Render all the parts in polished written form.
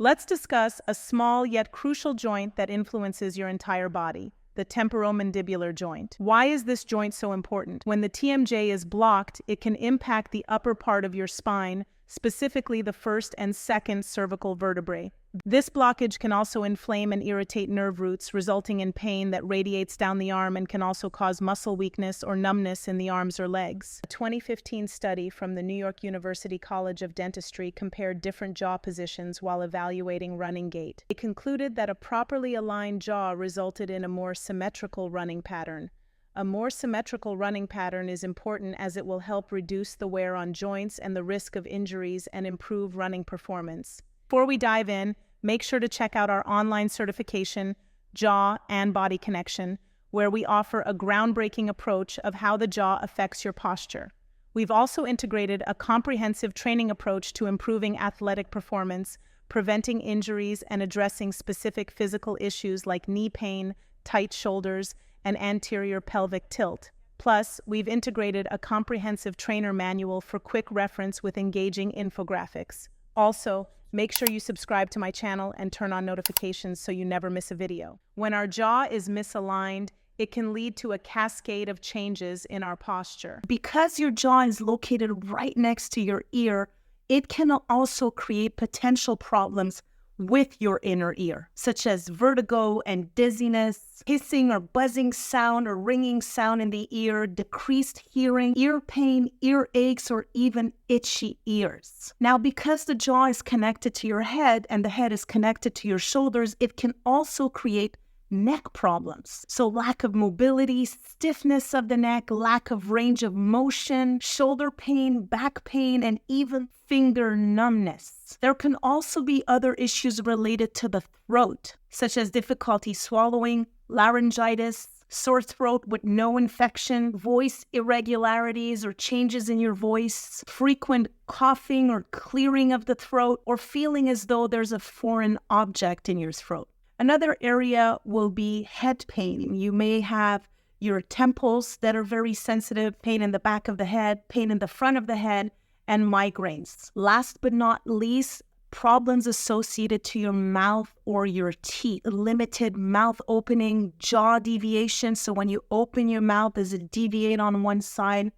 Let's discuss a small yet crucial joint that influences your entire body, the temporomandibular joint. Why is this joint so important? When the TMJ is blocked, it can impact the upper part of your spine, specifically the first and second cervical vertebrae. This blockage can also inflame and irritate nerve roots, resulting in pain that radiates down the arm and can also cause muscle weakness or numbness in the arms or legs. A 2015 study from the New York University College of Dentistry compared different jaw positions while evaluating running gait. It concluded that a properly aligned jaw resulted in a more symmetrical running pattern. A more symmetrical running pattern is important as it will help reduce the wear on joints and the risk of injuries and improve running performance. Before we dive in, make sure to check out our online certification, Jaw and Body Connection, where we offer a groundbreaking approach of how the jaw affects your posture. We've also integrated a comprehensive training approach to improving athletic performance, preventing injuries, and addressing specific physical issues like knee pain, tight shoulders, and anterior pelvic tilt. Plus, we've integrated a comprehensive trainer manual for quick reference with engaging infographics. Also, make sure you subscribe to my channel and turn on notifications so you never miss a video. When our jaw is misaligned, it can lead to a cascade of changes in our posture. Because your jaw is located right next to your ear, it can also create potential problems with your inner ear, such as vertigo and dizziness, hissing or buzzing sound or ringing sound in the ear, decreased hearing, ear pain, ear aches, or even itchy ears. Now, because the jaw is connected to your head and the head is connected to your shoulders, it can also create neck problems. So lack of mobility, stiffness of the neck, lack of range of motion, shoulder pain, back pain, and even finger numbness. There can also be other issues related to the throat, such as difficulty swallowing, laryngitis, sore throat with no infection, voice irregularities or changes in your voice, frequent coughing or clearing of the throat, or feeling as though there's a foreign object in your throat. Another area will be head pain. You may have your temples that are very sensitive, pain in the back of the head, pain in the front of the head, and migraines. Last but not least, problems associated to your mouth or your teeth. Limited mouth opening, jaw deviation. So when you open your mouth, does it deviate on one side?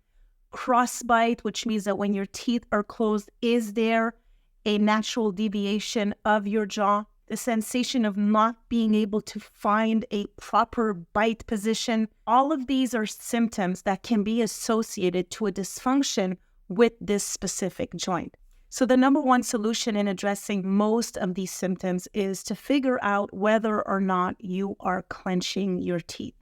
Crossbite, which means that when your teeth are closed, is there a natural deviation of your jaw? The sensation of not being able to find a proper bite position. All of these are symptoms that can be associated to a dysfunction with this specific joint. So the number one solution in addressing most of these symptoms is to figure out whether or not you are clenching your teeth.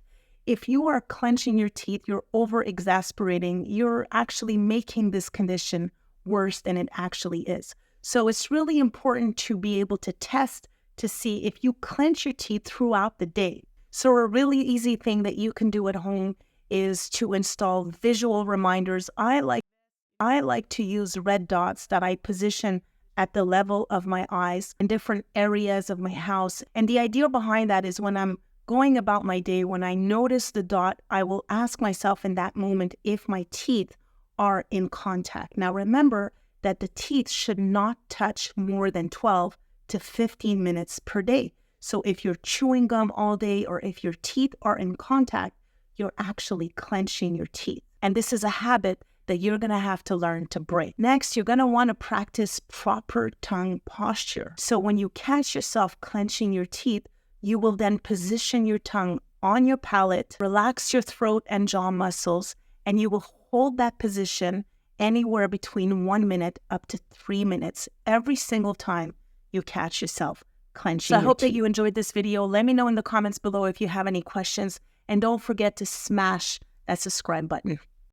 If you are clenching your teeth, you're over-exasperating, you're actually making this condition worse than it actually is. So it's really important to be able to test to see if you clench your teeth throughout the day. So a really easy thing that you can do at home is to install visual reminders. I like to use red dots that I position at the level of my eyes in different areas of my house. And the idea behind that is when I'm going about my day, when I notice the dot, I will ask myself in that moment if my teeth are in contact. Now remember that the teeth should not touch more than 12 to 15 minutes per day. So if you're chewing gum all day or if your teeth are in contact, you're actually clenching your teeth. And this is a habit that you're going to have to learn to break. Next, you're going to want to practice proper tongue posture. So when you catch yourself clenching your teeth, you will then position your tongue on your palate, relax your throat and jaw muscles, and you will hold that position anywhere between 1 minute up to 3 minutes every single time you catch yourself clenching. So I hope that you enjoyed this video. Let me know in the comments below if you have any questions, and don't forget to smash that subscribe button.